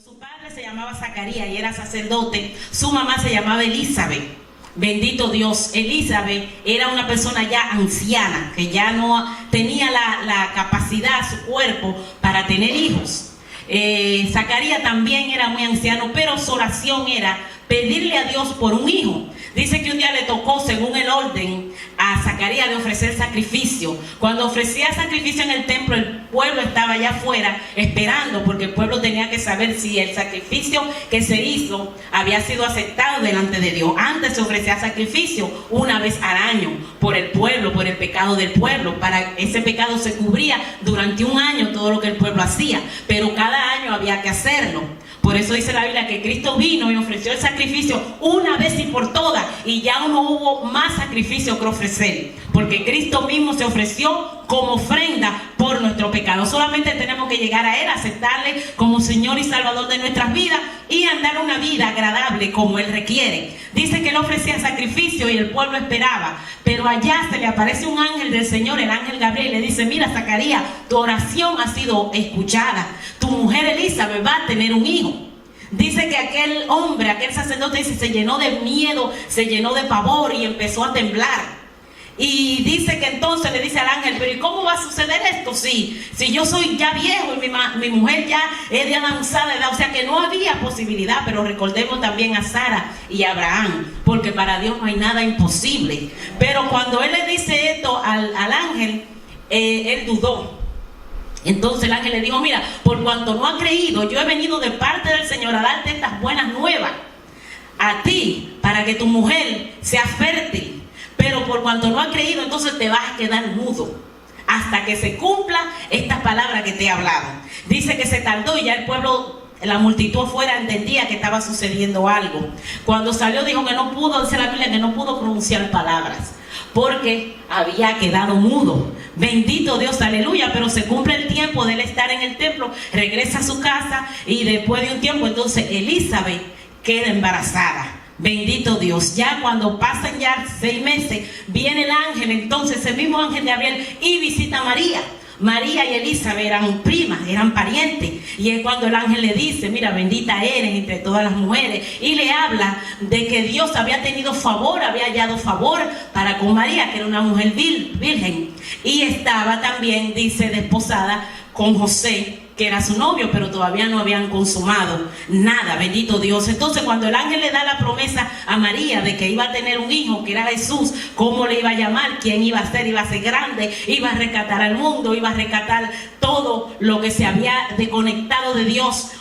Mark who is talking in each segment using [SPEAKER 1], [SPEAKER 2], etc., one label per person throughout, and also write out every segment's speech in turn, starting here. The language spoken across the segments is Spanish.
[SPEAKER 1] Su padre se llamaba Zacarías y era sacerdote. Su mamá se llamaba Elizabeth. Bendito Dios. Elizabeth era una persona ya anciana, que ya no tenía la capacidad, su cuerpo, para tener hijos. Zacarías también era muy anciano, pero su oración era pedirle a Dios por un hijo. Dice que un día le tocó, según el orden, a Zacarías de ofrecer sacrificio. Cuando ofrecía sacrificio en el templo, el pueblo estaba allá afuera esperando, porque el pueblo tenía que saber si el sacrificio que se hizo había sido aceptado delante de Dios. Antes se ofrecía sacrificio una vez al año por el pueblo, por el pecado del pueblo. Para ese pecado se cubría durante un año todo lo que el pueblo hacía, pero cada año había que hacerlo. Por eso dice la Biblia que Cristo vino y ofreció el sacrificio una vez y por todas, y ya no hubo más sacrificio que ofrecer, porque Cristo mismo se ofreció como ofrenda por nuestro pecado. Solamente tenemos que llegar a Él, aceptarle como Señor y Salvador de nuestras vidas y andar una vida agradable como Él requiere. Dice que Él ofrecía sacrificio y el pueblo esperaba, pero allá se le aparece un ángel del Señor, el ángel Gabriel, y le dice: mira, Zacarías, tu oración ha sido escuchada, tu mujer Elizabeth va a tener un hijo. Dice que aquel hombre, aquel sacerdote, dice, se llenó de miedo, se llenó de pavor y empezó a temblar. Y dice que entonces le dice al ángel: pero ¿y cómo va a suceder esto? Si yo soy ya viejo y mi mujer ya es de avanzada edad. O sea que no había posibilidad. Pero recordemos también a Sara y a Abraham, porque para Dios no hay nada imposible. Pero cuando él le dice esto al ángel, él dudó. Entonces el ángel le dijo: mira, por cuanto no ha creído, yo he venido de parte del Señor a darte estas buenas nuevas a ti, para que tu mujer sea fértil. Pero por cuanto no ha creído, entonces te vas a quedar mudo hasta que se cumpla esta palabra que te he hablado. Dice que se tardó y ya el pueblo, la multitud afuera, entendía que estaba sucediendo algo. Cuando salió dijo que no pudo, dice la Biblia, que no pudo pronunciar palabras, porque había quedado mudo. Bendito Dios, aleluya. Pero se cumple el tiempo de él estar en el templo, regresa a su casa y después de un tiempo entonces Elizabeth queda embarazada. Bendito Dios. Ya cuando pasan ya 6 meses, viene el ángel, entonces el mismo ángel de Gabriel, y visita a María. María y Elizabeth eran primas, eran parientes. Y es cuando el ángel le dice: mira, bendita eres entre todas las mujeres. Y le habla de que Dios había tenido favor, había hallado favor para con María, que era una mujer virgen. Y estaba también, dice, desposada con José, que era su novio, pero todavía no habían consumado nada. Bendito Dios. Entonces cuando el ángel le da la promesa a María de que iba a tener un hijo, que era Jesús, cómo le iba a llamar, quién iba a ser, iba a ser grande, iba a rescatar al mundo, iba a rescatar todo lo que se había desconectado de Dios,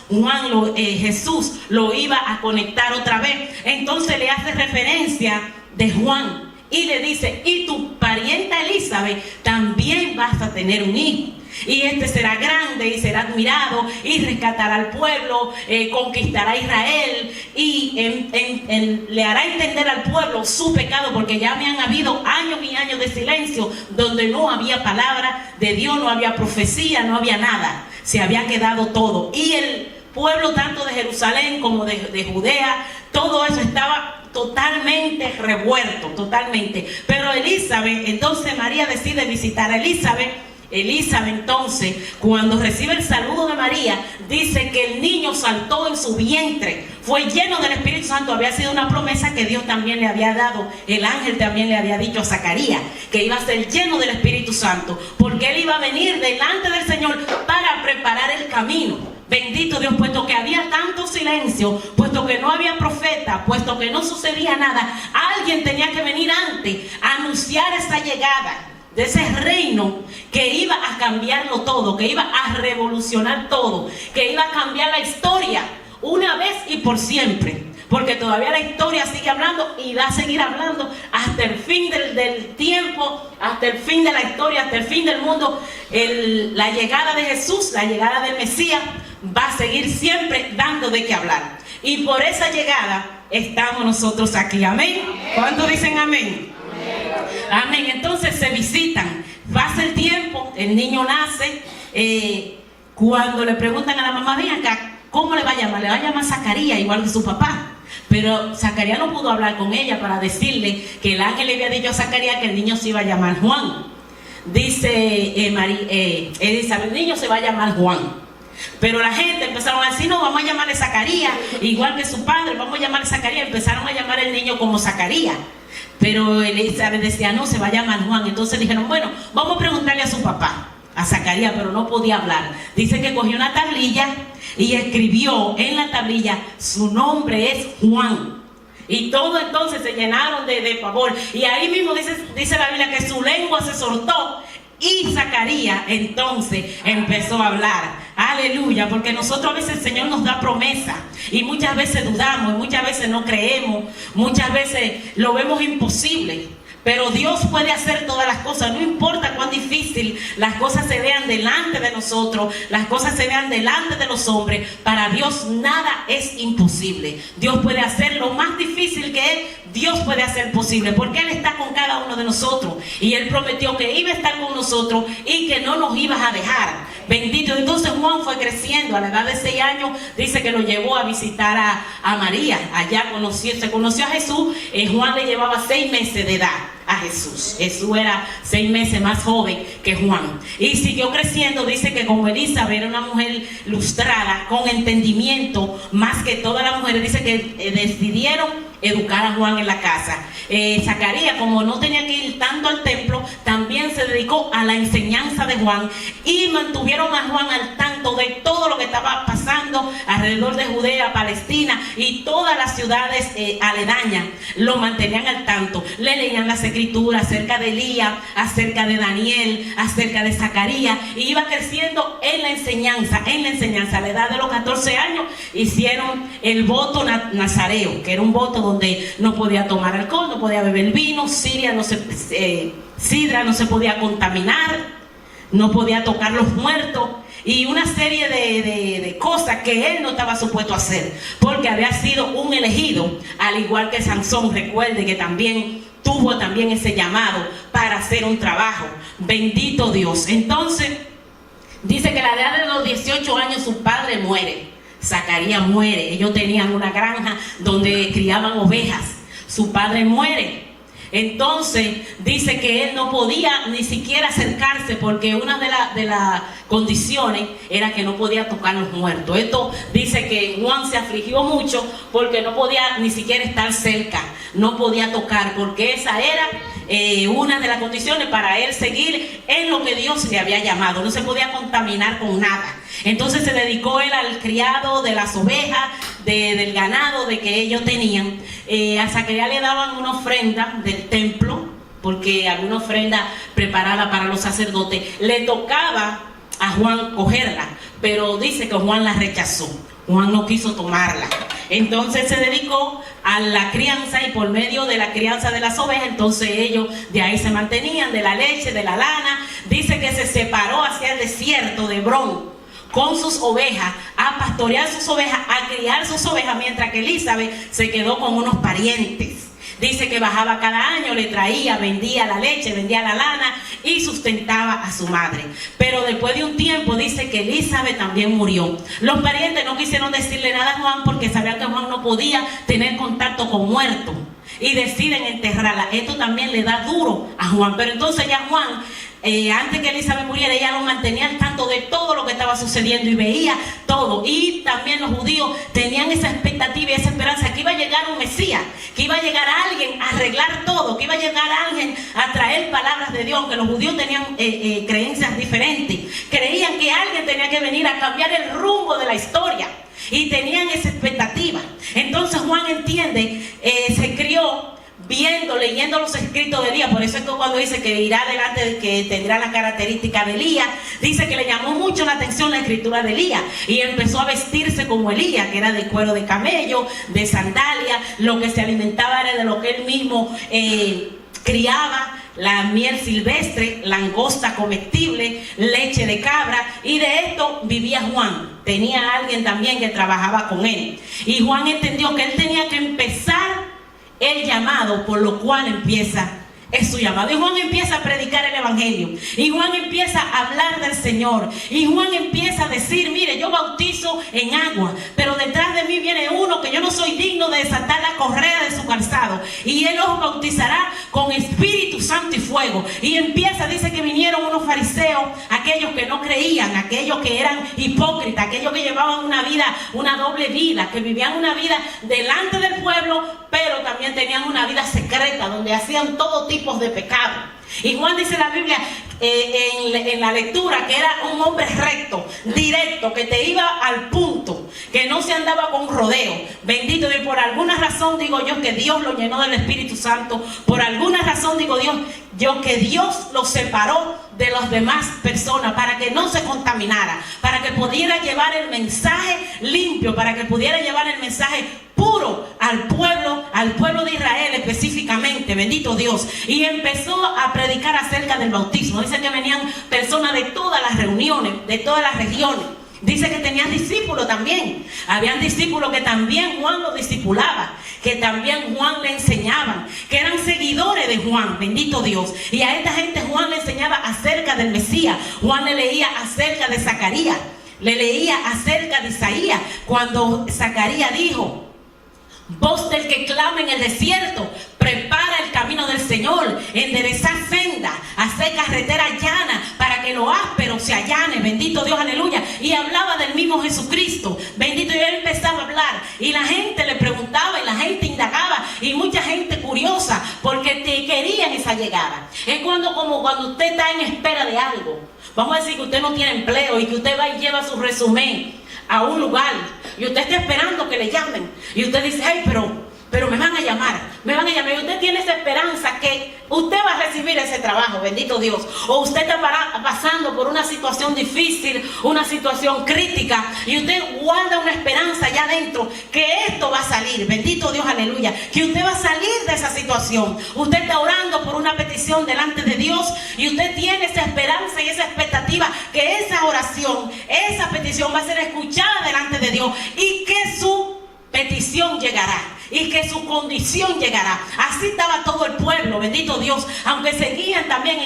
[SPEAKER 1] Jesús lo iba a conectar otra vez. Entonces le hace referencia de Juan y le dice: y tu parienta Elizabeth también vas a tener un hijo, y este será grande y será admirado y rescatará al pueblo, conquistará a Israel y le hará entender al pueblo su pecado, porque ya habían habido años y años de silencio donde no había palabra de Dios, no había profecía, no había nada, se había quedado todo. Y el pueblo tanto de Jerusalén como de Judea, todo eso estaba totalmente revuelto, totalmente. Pero Elizabeth, entonces María decide visitar a Elizabeth. Elizabeth entonces, cuando recibe el saludo de María, dice que el niño saltó en su vientre, fue lleno del Espíritu Santo. Había sido una promesa que Dios también le había dado, el ángel también le había dicho a Zacarías que iba a ser lleno del Espíritu Santo, porque él iba a venir delante del Señor para preparar el camino. Bendito Dios, puesto que había tanto silencio, puesto que no había profeta, puesto que no sucedía nada, alguien tenía que venir antes a anunciar esa llegada de ese reino que iba a cambiarlo todo, que iba a revolucionar todo, que iba a cambiar la historia una vez y por siempre. Porque todavía la historia sigue hablando y va a seguir hablando hasta el fin del tiempo, hasta el fin de la historia, hasta el fin del mundo. La llegada de Jesús, la llegada del Mesías, va a seguir siempre dando de qué hablar. Y por esa llegada estamos nosotros aquí. Amén. ¿Cuántos dicen amén? Amén. Entonces se visitan, pasa el tiempo, el niño nace. Cuando le preguntan a la mamá: ven acá, ¿cómo le va a llamar? Le va a llamar Zacarías, igual que su papá. Pero Zacarías no pudo hablar con ella para decirle que el ángel le había dicho a Zacarías que el niño se iba a llamar Juan. Dice Elizabeth: el niño se va a llamar Juan. Pero la gente empezaron a decir, no, vamos a llamarle Zacarías, igual que su padre, vamos a llamarle Zacarías. Empezaron a llamar al niño como Zacarías. Pero Elizabeth decía, no, se va a llamar Juan. Entonces dijeron, bueno, vamos a preguntarle a su papá, a Zacarías, pero no podía hablar. Dice que cogió una tablilla y escribió en la tablilla, su nombre es Juan. Y todos entonces se llenaron de pavor. Y ahí mismo dice la Biblia que su lengua se soltó. Y Zacarías entonces empezó a hablar. Aleluya, porque nosotros a veces el Señor nos da promesa y muchas veces dudamos, y muchas veces no creemos, muchas veces lo vemos imposible. Pero Dios puede hacer todas las cosas, no importa cuán difícil las cosas se vean delante de nosotros, las cosas se vean delante de los hombres. Para Dios nada es imposible. Dios puede hacer lo más difícil que Él, Dios puede hacer posible, porque Él está con cada uno de nosotros. Y Él prometió que iba a estar con nosotros y que no nos ibas a dejar. Bendito. Entonces Juan fue creciendo. A la edad de 6 años dice que lo llevó a visitar a María. Allá se conoció a Jesús. Juan le llevaba 6 meses de edad a Jesús. Jesús era 6 meses más joven que Juan. Y siguió creciendo. Dice que como Elizabeth era una mujer lustrada, con entendimiento, más que todas las mujeres, dice que decidieron educar a Juan en la casa. Zacarías, como no tenía que ir tanto al templo, también se dedicó a la enseñanza de Juan y mantuvieron a Juan al tanto de todo lo que estaba pasando alrededor de Judea, Palestina y todas las ciudades aledañas. Lo mantenían al tanto, le leían las escrituras acerca de Elías, acerca de Daniel, acerca de Zacarías, y iba creciendo en la enseñanza. A la edad de los 14 años hicieron el voto nazareo, que era un voto donde no podía tomar alcohol, no podía beber vino, sidra no se podía contaminar, no podía tocar los muertos y una serie de cosas que él no estaba supuesto a hacer, porque había sido un elegido, al igual que Sansón. Recuerde que también tuvo ese llamado para hacer un trabajo. Bendito Dios. Entonces dice que a la edad de los 18 años su padre muere. Zacarías muere. Ellos tenían una granja donde criaban ovejas. Su padre muere. Entonces dice que él no podía ni siquiera acercarse, porque una de las condiciones era que no podía tocar los muertos. Esto dice que Juan se afligió mucho porque no podía ni siquiera estar cerca, no podía tocar, porque esa era una de las condiciones para él seguir en lo que Dios le había llamado. No se podía contaminar con nada. Entonces se dedicó él al criado de las ovejas, del ganado de que ellos tenían. A Zacarías le daban una ofrenda del templo, porque alguna ofrenda preparada para los sacerdotes. Le tocaba a Juan cogerla, pero dice que Juan la rechazó. Juan no quiso tomarla. Entonces se dedicó a la crianza, y por medio de la crianza de las ovejas, entonces ellos de ahí se mantenían, de la leche, de la lana. Dice que se separó hacia el desierto de Hebrón con sus ovejas, a pastorear sus ovejas, a criar sus ovejas, mientras que Elizabeth se quedó con unos parientes. Dice que bajaba cada año, le traía, vendía la leche, vendía la lana y sustentaba a su madre. Pero después de un tiempo dice que Elizabeth también murió. Los parientes no quisieron decirle nada a Juan porque sabían que Juan no podía tener contacto con muertos, y deciden enterrarla. Esto también le da duro a Juan. Pero entonces ya Juan, antes que Elizabeth muriera, ella lo mantenía al tanto de todo lo que estaba sucediendo y veía todo. Y también los judíos tenían esa expectativa y esa esperanza que iba a llegar un Mesías, que iba a llegar alguien a arreglar todo, que iba a llegar alguien a traer palabras de Dios. Que los judíos tenían creencias diferentes, creían que alguien tenía que venir a cambiar el rumbo de la historia, y tenían esa expectativa. Entonces Juan entiende, se crió leyendo los escritos de Elías. Por eso es que cuando dice que irá delante, que tendrá la característica de Elías, dice que le llamó mucho la atención la escritura de Elías, y empezó a vestirse como Elías, que era de cuero de camello, de sandalia. Lo que se alimentaba era de lo que él mismo criaba: la miel silvestre, langosta comestible, leche de cabra, y de esto vivía Juan. Tenía alguien también que trabajaba con él, y Juan entendió que él tenía que empezar el llamado por lo cual empieza es su llamado. Y Juan empieza a predicar el evangelio, y Juan empieza a hablar del Señor, y Juan empieza a decir: mire, yo bautizo en agua, pero detrás de mí viene uno que yo no soy digno de desatar la correa de su calzado. Y él os bautizará con Espíritu Santo y fuego. Y empieza, dice que vinieron unos fariseos, aquellos que no creían, aquellos que eran hipócritas, aquellos que llevaban una vida, una doble vida, que vivían una vida delante del pueblo, pero también tenían una vida secreta, donde hacían todo tipo de pecado. Y Juan dice en la Biblia, en la lectura, que era un hombre recto, directo, que te iba al punto, que no se andaba con rodeo. Bendito Dios. Por alguna razón digo yo que Dios lo llenó del Espíritu Santo. Por alguna razón digo yo que Dios lo separó de las demás personas para que no se contaminara, para que pudiera llevar el mensaje limpio, para que pudiera llevar el mensaje puro al pueblo de Israel específicamente. Bendito Dios. Y empezó a predicar acerca del bautismo. Dice que venían personas de todas las reuniones, de todas las regiones. Dice que tenían discípulos también. Habían discípulos que también Juan los discipulaba, que también Juan le enseñaban, que eran seguidores de Juan. Bendito Dios. Y a esta gente Juan le enseñaba acerca del Mesías. Juan le leía acerca de Zacarías, le leía acerca de Isaías, cuando Zacarías dijo: voz del que clama en el desierto, prepara el camino del Señor, enderezar senda, hacer carretera llana, para que lo áspero se allane. Bendito Dios, aleluya. Y hablaba del mismo Jesucristo. Bendito. Y él empezaba a hablar, y la gente le preguntaba, y la gente indagaba, y mucha gente curiosa, porque te querían esa llegada. Es como cuando usted está en espera de algo. Vamos a decir que usted no tiene empleo, y que usted va y lleva su resumen a un lugar, y usted está esperando que le llamen, y usted dice: ay, pero me van a llamar, y usted tiene esa esperanza que usted va a recibir ese trabajo. Bendito Dios. O usted está pasando por una situación difícil, una situación crítica, y usted guarda una esperanza allá adentro que esto va a salir. Bendito Dios, aleluya, que usted va a salir de esa situación. Usted está orando por una petición delante de Dios, y usted tiene esa esperanza y esa expectativa que esa oración, esa petición va a ser escuchada delante de Dios, y que su petición llegará, y que su condición llegará. Así estaba todo el pueblo. Bendito Dios. Aunque seguían también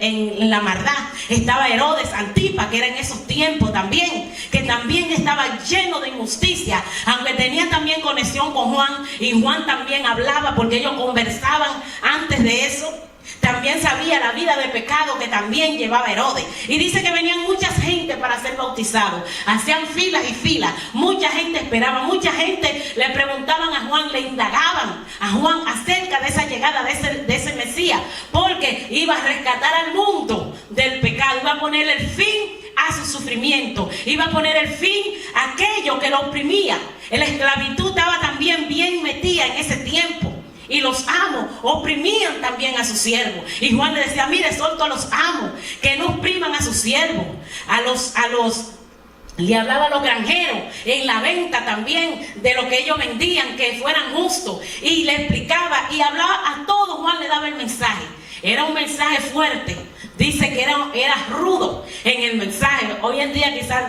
[SPEAKER 1] en la maldad. Estaba Herodes Antipa, que era en esos tiempos también, que también estaba lleno de injusticia, aunque tenía también conexión con Juan, y Juan también hablaba, porque ellos conversaban antes de eso. También sabía la vida de pecado que también llevaba Herodes. Y dice que venían mucha gente para ser bautizados. Hacían filas y filas. Mucha gente esperaba. Mucha gente le preguntaban a Juan, le indagaban a Juan acerca de esa llegada de ese Mesías. Porque iba a rescatar al mundo del pecado. Iba a poner el fin a su sufrimiento. Iba a poner el fin a aquello que lo oprimía. La esclavitud estaba también bien metida en ese tiempo. Y los amos oprimían también a sus siervos. Y Juan le decía: mire, suelto a los amos, que no opriman a sus siervos. Le hablaba a los granjeros en la venta también de lo que ellos vendían, que fueran justos. Y le explicaba y hablaba a todos. Juan le daba el mensaje. Era un mensaje fuerte. Dice que era rudo en el mensaje. Hoy en día quizás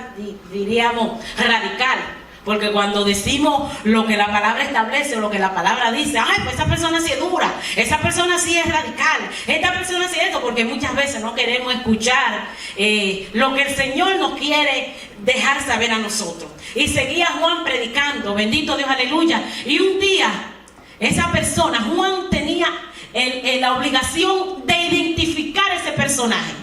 [SPEAKER 1] diríamos radical. Porque cuando decimos lo que la palabra establece o lo que la palabra dice: ay, pues esa persona sí es dura, esa persona sí es radical, esta persona sí es esto, porque muchas veces no queremos escuchar lo que el Señor nos quiere dejar saber a nosotros. Y seguía Juan predicando, bendito Dios, aleluya. Y un día, esa persona, Juan tenía la obligación de identificar ese personaje.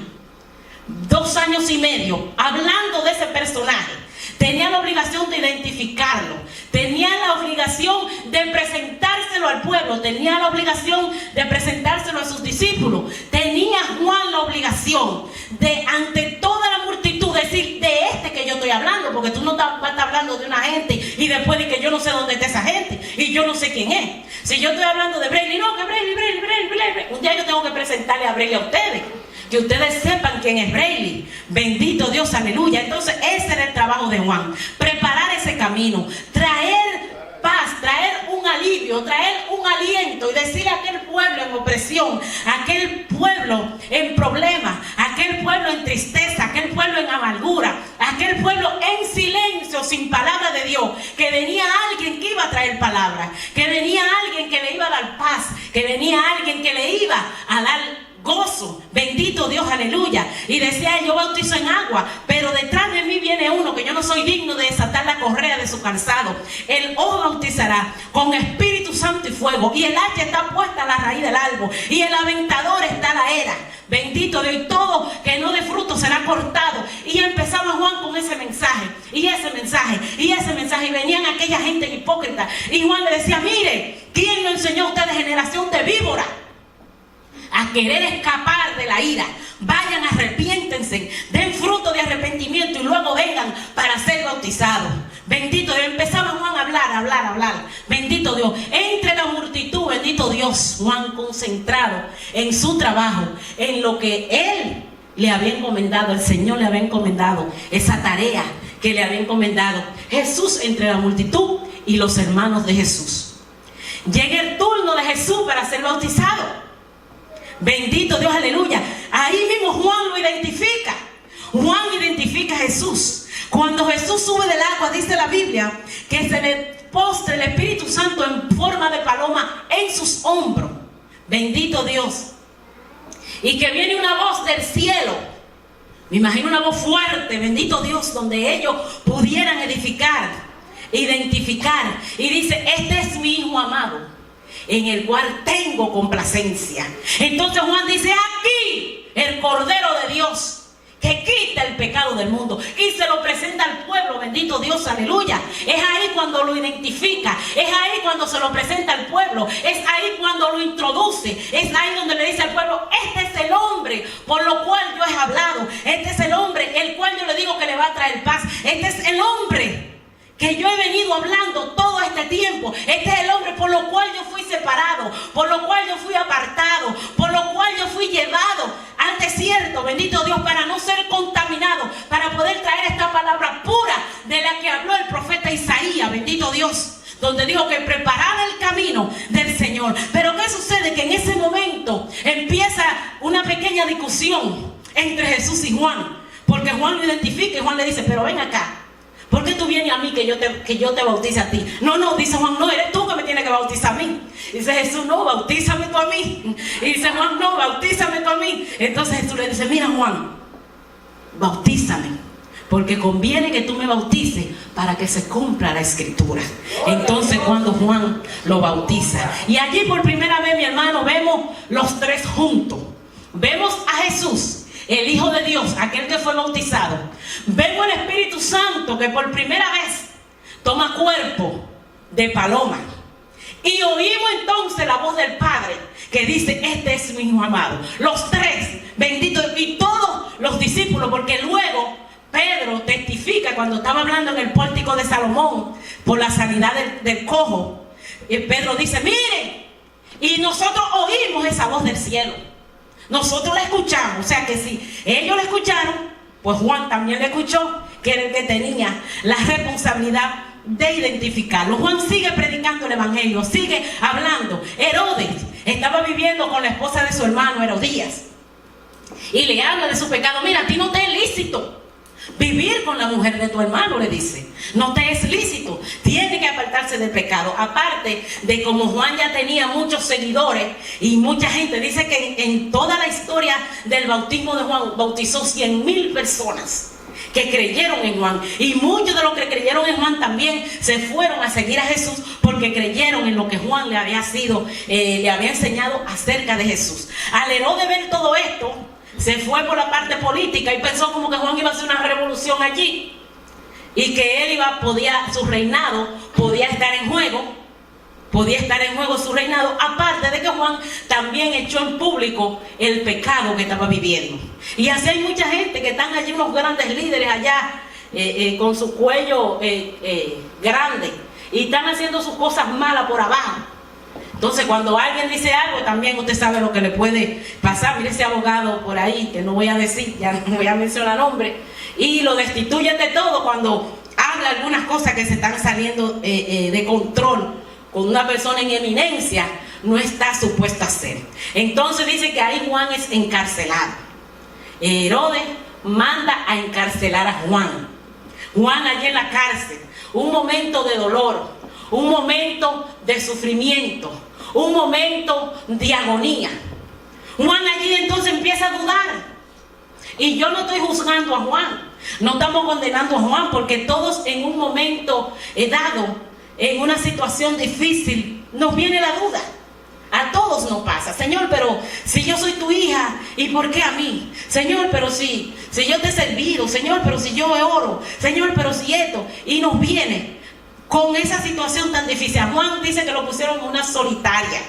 [SPEAKER 1] 2 años y medio hablando de ese personaje. Tenía la obligación de identificarlo, tenía la obligación de presentárselo al pueblo, tenía la obligación de presentárselo a sus discípulos. Tenía Juan la obligación de, ante toda la multitud, decir: de este que yo estoy hablando, porque tú no estás hablando de una gente y después de que yo no sé dónde está esa gente y yo no sé quién es. Si yo estoy hablando de Brayley, no, que Brayley. Un día yo tengo que presentarle a Brayley a ustedes, que ustedes sepan quién es Brayley. Bendito Dios, aleluya. Entonces ese era el trabajo de Juan: preparar ese camino, traer paz, traer un alivio, traer un aliento, y decirle a aquel pueblo en opresión, a aquel pueblo en problemas, a aquel pueblo en tristeza, a aquel pueblo en amargura, a aquel pueblo en silencio, sin palabra de Dios, que venía alguien que iba a traer palabra, que venía alguien que le iba a dar paz, que venía alguien que le iba a dar gozo. Bendito Dios, aleluya. Y decía: yo bautizo en agua, pero detrás de mí viene viene uno que yo no soy digno de desatar la correa de su calzado. Él os bautizará con Espíritu Santo y fuego, y el hacha está puesta a la raíz del árbol, y el aventador está a la era. Bendito Dios, y todo que no dé fruto será cortado. Y empezaba Juan con ese mensaje, y ese mensaje, y ese mensaje, y venían aquella gente hipócrita, y Juan le decía: mire, ¿quién lo enseñó a ustedes, generación de víbora, a querer escapar de la ira? Vayan, arrepiéntense, den fruto de arrepentimiento y luego vengan para ser bautizados. Bendito Dios. Empezaba Juan a hablar. Bendito Dios. Entre la multitud, bendito Dios, Juan concentrado en su trabajo, en lo que él le había encomendado, el Señor le había encomendado, esa tarea que le había encomendado. Jesús entre la multitud y los hermanos de Jesús. Llega el turno de Jesús para ser bautizado. Bendito Dios, aleluya. Ahí mismo Juan lo identifica. Juan identifica a Jesús. Cuando Jesús sube del agua, dice la Biblia que se le postra el Espíritu Santo en forma de paloma en sus hombros. Bendito Dios. Y que viene una voz del cielo. Me imagino una voz fuerte, bendito Dios, donde ellos pudieran edificar, identificar. Y dice: este es mi Hijo amado, en el cual tengo complacencia. Entonces Juan dice: aquí el Cordero de Dios que quita el pecado del mundo, y se lo presenta al pueblo. Bendito Dios, aleluya. Es ahí cuando lo identifica, es ahí cuando se lo presenta al pueblo, es ahí cuando lo introduce, es ahí donde le dice al pueblo: este es el hombre por lo cual yo he hablado, este es el hombre el cual yo le digo que le va a traer paz, este es el hombre que yo he venido hablando todo este tiempo. Este es el hombre por lo cual yo fui separado, por lo cual yo fui apartado, por lo cual yo fui llevado al desierto, bendito Dios, para no ser contaminado, para poder traer esta palabra pura de la que habló el profeta Isaías, bendito Dios, donde dijo que preparara el camino del Señor. Pero ¿qué sucede? Que en ese momento empieza una pequeña discusión entre Jesús y Juan, porque Juan lo identifica y Juan le dice: pero ven acá, ¿por qué tú vienes a mí que yo te bautice a ti? No, dice Juan: no, eres tú que me tienes que bautizar a mí. Dice Jesús: no, bautízame tú a mí. Y dice Juan: no, bautízame tú a mí. Entonces Jesús le dice: mira, Juan, bautízame, porque conviene que tú me bautices para que se cumpla la escritura. Entonces cuando Juan lo bautiza, y allí por primera vez, mi hermano, vemos los tres juntos. Vemos a Jesús, el Hijo de Dios, aquel que fue bautizado. Vemos el Espíritu Santo que por primera vez toma cuerpo de paloma. Y oímos entonces la voz del Padre que dice: este es mi Hijo amado. Los tres, benditos, y todos los discípulos, porque luego Pedro testifica cuando estaba hablando en el pórtico de Salomón por la sanidad del cojo. Y Pedro dice: miren, y nosotros oímos esa voz del cielo. Nosotros la escuchamos. O sea que si ellos la escucharon, pues Juan también la escuchó, que era el que tenía la responsabilidad de identificarlo. Juan sigue predicando el evangelio, sigue hablando. Herodes estaba viviendo con la esposa de su hermano Herodías y le habla de su pecado. Mira, a ti no te es lícito vivir con la mujer de tu hermano, le dice. No te es lícito, tiene que apartarse del pecado. Aparte de como Juan ya tenía muchos seguidores y mucha gente, dice que en toda la historia del bautismo de Juan bautizó 100,000 personas que creyeron en Juan, y muchos de los que creyeron en Juan también se fueron a seguir a Jesús porque creyeron en lo que Juan le había enseñado acerca de Jesús. Al Herodes ver todo esto, se fue por la parte política y pensó como que Juan iba a hacer una revolución allí y que él su reinado podía estar en juego, su reinado, aparte de que Juan también echó en público el pecado que estaba viviendo. Y así hay mucha gente que están allí, unos grandes líderes allá con su cuello grande, y están haciendo sus cosas malas por abajo. Entonces cuando alguien dice algo, también usted sabe lo que le puede pasar. Mire ese abogado por ahí, que no voy a decir, ya no voy a mencionar nombre, y lo destituyen de todo cuando habla algunas cosas que se están saliendo de control con una persona en eminencia, no está supuesto a hacer. Entonces dice que ahí Juan es encarcelado. Herodes manda a encarcelar a Juan. Juan allí en la cárcel, un momento de dolor, un momento de sufrimiento, un momento de agonía. Juan allí entonces empieza a dudar. Y yo no estoy juzgando a Juan, No estamos condenando a Juan, porque todos en un momento dado, en una situación difícil, nos viene la duda. A todos nos pasa. Señor, pero si yo soy tu hija, ¿y por qué a mí? Señor, pero si yo te he servido. Señor, pero si yo oro. Señor, pero si esto. Y nos viene con esa situación tan difícil. A Juan dice que lo pusieron en una solitaria,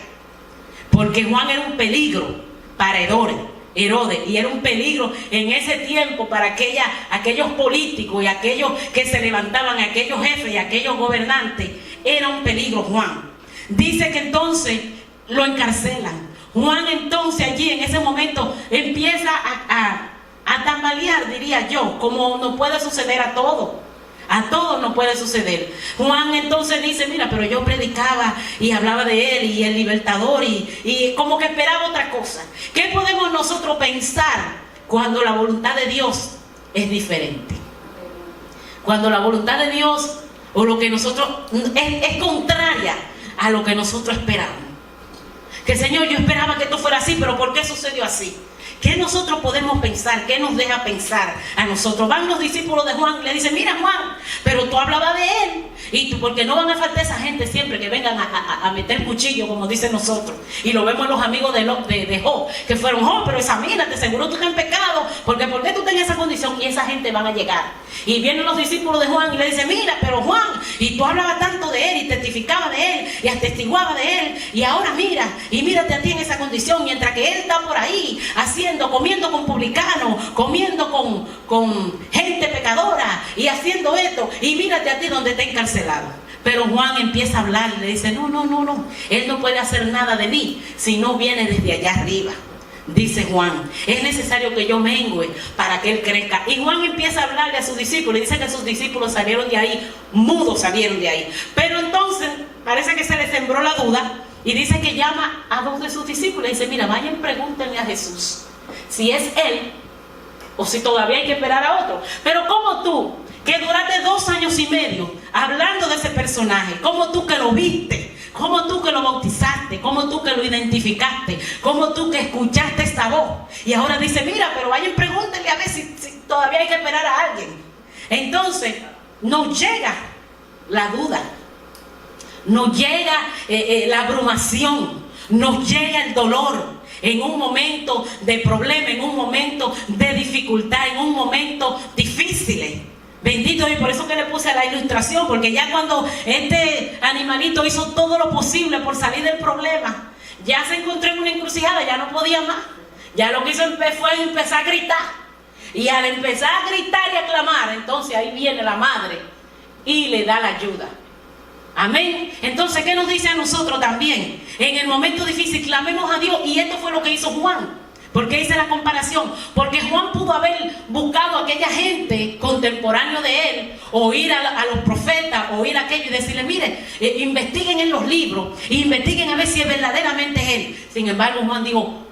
[SPEAKER 1] porque Juan era un peligro para Herodes, y era un peligro en ese tiempo para aquellos políticos y aquellos que se levantaban, aquellos jefes y aquellos gobernantes. Era un peligro Juan. Dice que entonces lo encarcelan. Juan entonces allí en ese momento empieza a tambalear, diría yo, como nos puede suceder a todos. A todos nos puede suceder. Juan entonces dice, mira, pero yo predicaba y hablaba de él y el libertador y como que esperaba otra cosa. ¿Qué podemos nosotros pensar cuando la voluntad de Dios es diferente? Cuando la voluntad de Dios o lo que nosotros es contraria a lo que nosotros esperamos. Que Señor, yo esperaba que esto fuera así, pero ¿por qué sucedió así? ¿Qué nosotros podemos pensar? ¿Qué nos deja pensar a nosotros? Van los discípulos de Juan y le dicen, mira Juan, pero tú hablabas de él. Y tú, porque no van a faltar esa gente siempre que vengan a meter cuchillo, como dicen nosotros. Y lo vemos en los amigos de Job, que fueron, Job, pero examínate, seguro tú estás en pecado, porque ¿por qué tú estás en esa condición? Y esa gente van a llegar. Y vienen los discípulos de Juan y le dicen, mira, pero Juan, y tú hablabas tanto de él y testificabas de él y atestiguabas de él, y ahora mira, y mírate a ti en esa condición, mientras que él está por ahí comiendo con publicanos, comiendo con gente pecadora y haciendo esto, y mírate a ti donde está encarcelado. Pero Juan empieza a hablar y le dice, no, él no puede hacer nada de mí si no viene desde allá arriba. Dice Juan, es necesario que yo mengüe para que él crezca. Y Juan empieza a hablarle a sus discípulos, y dice que sus discípulos salieron de ahí, mudos salieron de ahí. Pero entonces parece que se le sembró la duda, y dice que llama a dos de sus discípulos y dice, mira, vayan, pregúntenle a Jesús si es él o si todavía hay que esperar a otro. Pero como tú, que duraste 2 años y medio hablando de ese personaje, como tú que lo viste, como tú que lo bautizaste, como tú que lo identificaste, como tú que escuchaste esta voz, y ahora dice, mira, pero vayan, pregúntenle a ver si todavía hay que esperar a alguien. Entonces nos llega la duda, nos llega la abrumación, nos llega el dolor en un momento de problema, en un momento de dificultad, en un momento difícil. Bendito, y por eso que le puse la ilustración, porque ya cuando este animalito hizo todo lo posible por salir del problema, ya se encontró en una encrucijada, ya no podía más. Ya lo que hizo fue empezar a gritar. Y al empezar a gritar y a clamar, entonces ahí viene la madre y le da la ayuda. Amén. Entonces, ¿qué nos dice a nosotros también? En el momento difícil, clamemos a Dios. Y esto fue lo que hizo Juan. ¿Por qué hice la comparación? Porque Juan pudo haber buscado a aquella gente contemporánea de él, o ir a los profetas, o ir a aquello y decirle, mire, investiguen en los libros, investiguen a ver si es verdaderamente él. Sin embargo, Juan dijo,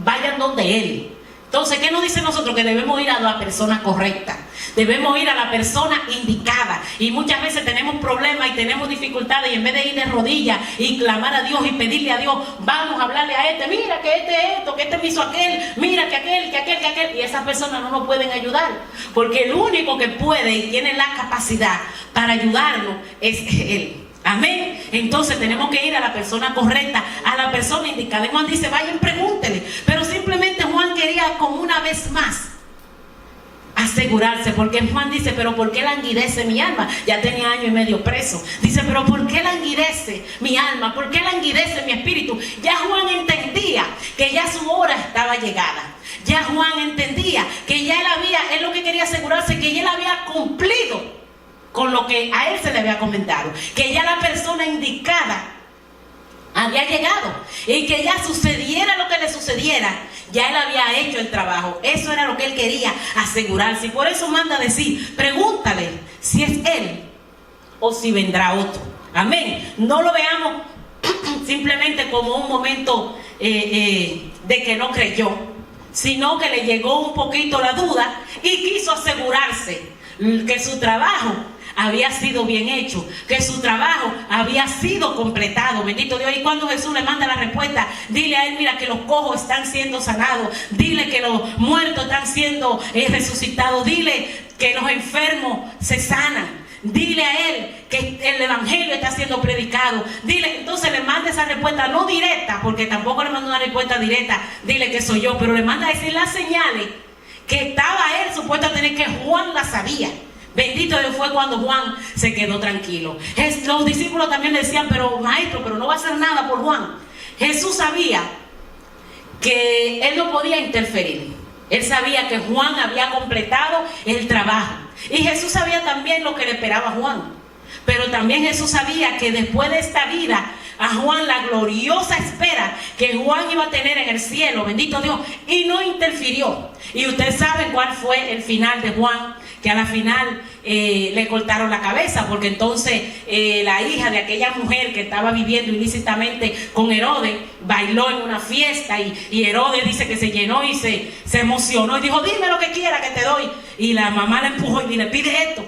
[SPEAKER 1] vayan donde él. Entonces, ¿qué nos dice nosotros? Que debemos ir a la persona correcta. Debemos ir a la persona indicada. Y muchas veces tenemos problemas y tenemos dificultades, y en vez de ir de rodillas y clamar a Dios y pedirle a Dios, vamos a hablarle a este, mira que este es esto, que este me hizo aquel, mira que aquel, y esas personas no nos pueden ayudar. Porque el único que puede y tiene la capacidad para ayudarnos es Él. Amén. Entonces tenemos que ir a la persona correcta, a la persona indicada. Y Juan dice, vayan, pregúntenle. Pero simplemente Juan quería, como una vez más, asegurarse, porque Juan dice, pero ¿por qué languidece mi alma? Ya tenía 1 año y medio preso. Dice, pero ¿por qué languidece mi alma? ¿Por qué languidece mi espíritu? Ya Juan entendía que ya su hora estaba llegada. Ya Juan entendía que ya él lo que quería asegurarse, que él había cumplido con lo que a él se le había comentado, que ya la persona indicada había llegado, y que ya sucediera lo que le sucediera, ya él había hecho el trabajo. Eso era lo que él quería asegurarse, y por eso manda a decir, pregúntale si es él o si vendrá otro. Amén. No lo veamos simplemente como un momento de que no creyó, sino que le llegó un poquito la duda y quiso asegurarse que su trabajo había sido bien hecho, que su trabajo había sido completado, bendito Dios. Y cuando Jesús le manda la respuesta, dile a él, mira que los cojos están siendo sanados, dile que los muertos están siendo resucitados, dile que los enfermos se sanan, dile a él que el evangelio está siendo predicado, dile. Entonces le manda esa respuesta no directa, porque tampoco le manda una respuesta directa, dile que soy yo, pero le manda a decir las señales que estaba él supuesto a tener, que Juan la sabía. Bendito Dios. Fue cuando Juan se quedó tranquilo. Los discípulos también le decían, pero maestro, pero no va a hacer nada por Juan. Jesús sabía que él no podía interferir. Él sabía que Juan había completado el trabajo. Y Jesús sabía también lo que le esperaba a Juan. Pero también Jesús sabía que después de esta vida, a Juan la gloriosa espera que Juan iba a tener en el cielo, bendito Dios, y no interfirió. Y ustedes saben cuál fue el final de Juan, que a la final le cortaron la cabeza, porque entonces la hija de aquella mujer que estaba viviendo ilícitamente con Herodes bailó en una fiesta, y Herodes dice que se llenó y se emocionó y dijo, dime lo que quiera que te doy. Y la mamá le empujó y le pide esto.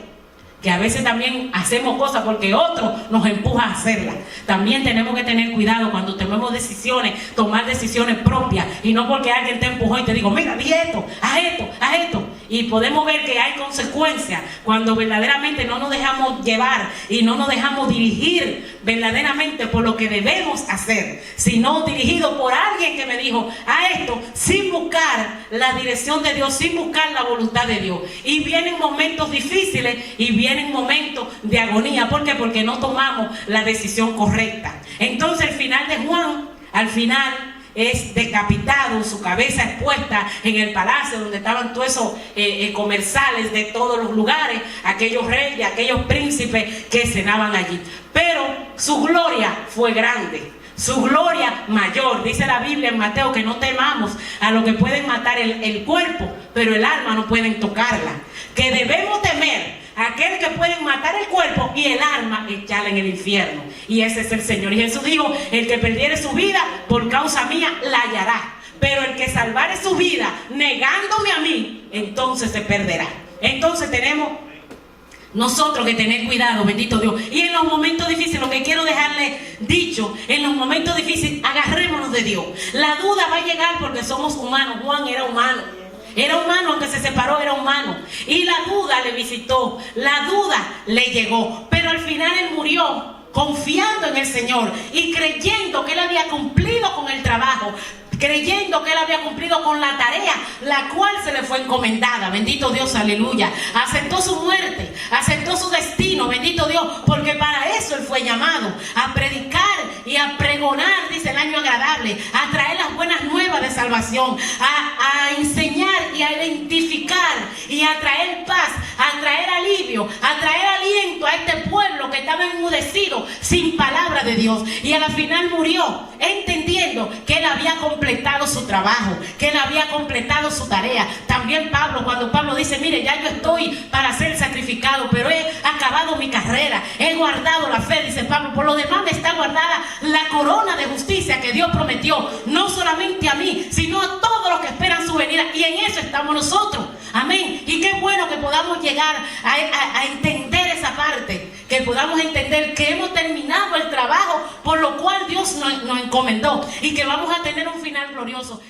[SPEAKER 1] Que a veces también hacemos cosas porque otro nos empuja a hacerlas. También tenemos que tener cuidado cuando tomemos decisiones, tomar decisiones propias, y no porque alguien te empujó y te digo, mira, di esto, haz esto, haz esto. Y podemos ver que hay consecuencias cuando verdaderamente no nos dejamos llevar y no nos dejamos dirigir verdaderamente por lo que debemos hacer, sino dirigido por alguien que me dijo, haz esto, sin buscar la dirección de Dios, sin buscar la voluntad de Dios. Y vienen momentos difíciles y vienen momentos de agonía. ¿Por qué? Porque no tomamos la decisión correcta. Entonces el final de Juan, al final, es decapitado, su cabeza expuesta en el palacio donde estaban todos esos comensales de todos los lugares, aquellos reyes, aquellos príncipes que cenaban allí. Pero su gloria fue grande, su gloria mayor. Dice la Biblia en Mateo que no temamos a lo que pueden matar el cuerpo, pero el alma no pueden tocarla. Que debemos temer a aquel que pueden matar el cuerpo y el alma echarla en el infierno. Y ese es el Señor. Y Jesús dijo, el que perdiere su vida por causa mía la hallará, pero el que salvare su vida negándome a mí, entonces se perderá. Entonces tenemos nosotros que tener cuidado, bendito Dios. Y en los momentos difíciles, lo que quiero dejarle dicho, en los momentos difíciles, agarrémonos de Dios. La duda va a llegar porque somos humanos. Juan era humano. Era humano, aunque se separó, era humano. Y la duda le visitó, la duda le llegó. Pero al final él murió confiando en el Señor y creyendo que él había cumplido con el trabajo, creyendo que él había cumplido con la tarea la cual se le fue encomendada. Bendito Dios, aleluya. Aceptó su muerte, aceptó su destino, bendito Dios, porque para eso él fue llamado, a predicar y a pregonar, dice, el año agradable, a traer las buenas nuevas de salvación, a enseñar y a identificar y a traer paz, a traer alivio, a traer aliento a este pueblo que estaba enmudecido sin palabra de Dios. Y a la final murió entendiendo que él había completado su trabajo, que él había completado su tarea. También Pablo, cuando Pablo dice, mire, ya yo estoy para ser sacrificado, pero he acabado mi carrera, he guardado la fe, dice Pablo, por lo demás me está guardada la corona de justicia que Dios prometió, no solamente a mí, sino a todos los que esperan su venida. Y en eso estamos nosotros. Amén. Y qué bueno que podamos llegar a entender esa parte, que podamos entender que hemos terminado el trabajo por lo cual Dios nos encomendó y que vamos a tener un final glorioso.